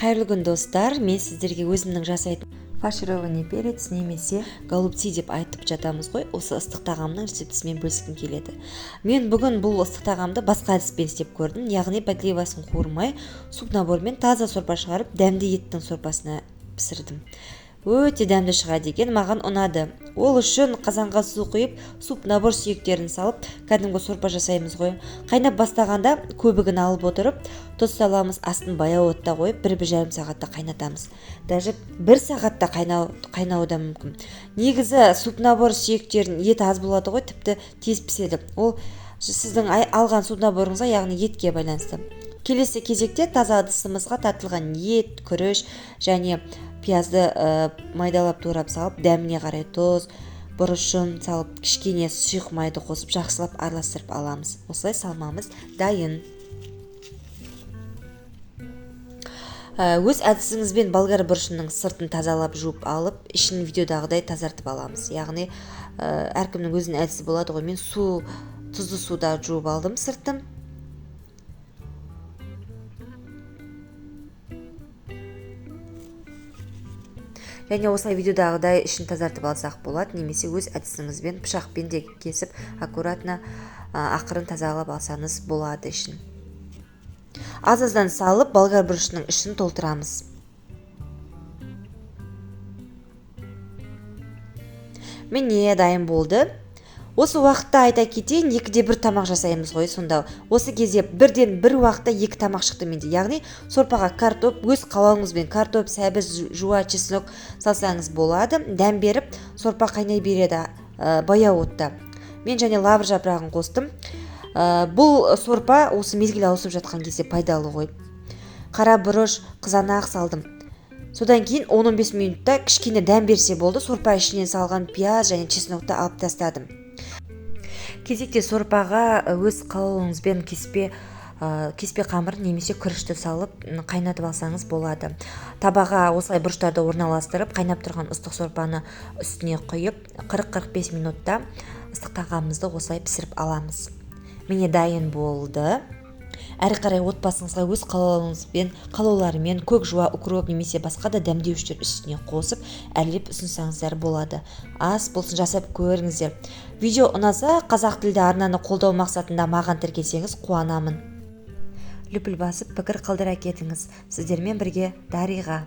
Қайырлы күн достар, мен сіздерге өзімнің жасайтын фаршированный перец немесе голубцы деп айтып жатамыз ғой. Осы ыстық тағамның рецептісімен бөліскім келеді. Мен бүгін бұл ыстық тағамды басқа әдіспен істеп көрдім. Яғни подливасын қуырмай, суп набормен таза сорпа шығарып, дәмді еттің сорпасына пісірдім. Өте дәмді шығады екен, маған ұнады. Ол үшін қазанға су құйып, суп набор сүйектерін салып, кәдімгі сорпа жасаймыз ғой. Қайнап бастағанда көбігін алып отырып, тұз саламыз, астын баяу отта қойып, 1-1,5 сағатта қайнатамыз. Даже 1 сағатта қайнауы да мүмкін. Негізі суп набор сүйектерін ет аз болады ғой, тіпті тез піседі. Ол сіздің алған суп наборыңызға, яғни етке байланысты. Келесі кезекте таза ыдысымызға тартылған ет, күріш және пиязды майдалап турап салып, дәміне қарай тұз, бұрышын салып, кішкене сұйық майды қосып, жақсылап араластырып аламыз. Осылай салмамыз дайын. Өз әдісіңізбен болгар бұрышының сыртын тазалап жуып алып, ішін видеодағыдай тазартып аламыз. Яғни әркімнің өзінің әдісі болады ғой. Мен тұзды суда жуып алдым сыртын. Және осылай видеодағыдай ішін тазартып алсақ болады, немесе өз әдісіңізбен пышақпен де кесіп, аккуратно ақырын тазалап алсаңыз болады ішін. Аз-аздан салып, болгар бұрышының ішін толтырамыз. Міне дайын болды. Осы уақытта айта кетейін, 2-1 тамақ жасаймыз ғой сонда. Осы кезде 1-1 уақытта 2 тамақ шықты менде. Яғни сорпаға картоп, өз қалауыңызбен картоп, сәбіз, жуа, чеснок салсаңыз болады. Дәм беріп, сорпа қайнай береді баяу отта. Мен және лавр жапырағын қостым. Бұл сорпа осы мезгіл ауысып жатқан кезде пайдалы ғой. Қара бұрыш, қызанақ салдым. Содан кейін 10-15 минутта кішкене дәм берсе болды. Сорпа ішінен салған пияз және чеснокты алып тастадым. Кезекте сорпаға өз қалауыңызбен кеспе қамыр немесе күрішті салып қайнатып алсаңыз болады. Табаға осылай бұрыштарды орналастырып, қайнап тұрған ыстық сорпаны үстіне құйып, 40-45 минутта ыстық тағамымызды осылай пісіріп аламыз. Міне дайын болды. Әрі қарай отбасыңызға өз қалауларымен көк жуа, укроп немесе басқа да дәмдеуіштер үстіне қосып, әрлеп ұсынсаңыздар болады. Ас болсын, жасап көріңіздер. Видео ұнаса, қазақ тілді арнаны қолдау мақсатында маған тіркелсеңіз қуанамын. Лүпіл басып, пікір қалдыра кетіңіз. Сіздермен бірге Дариға.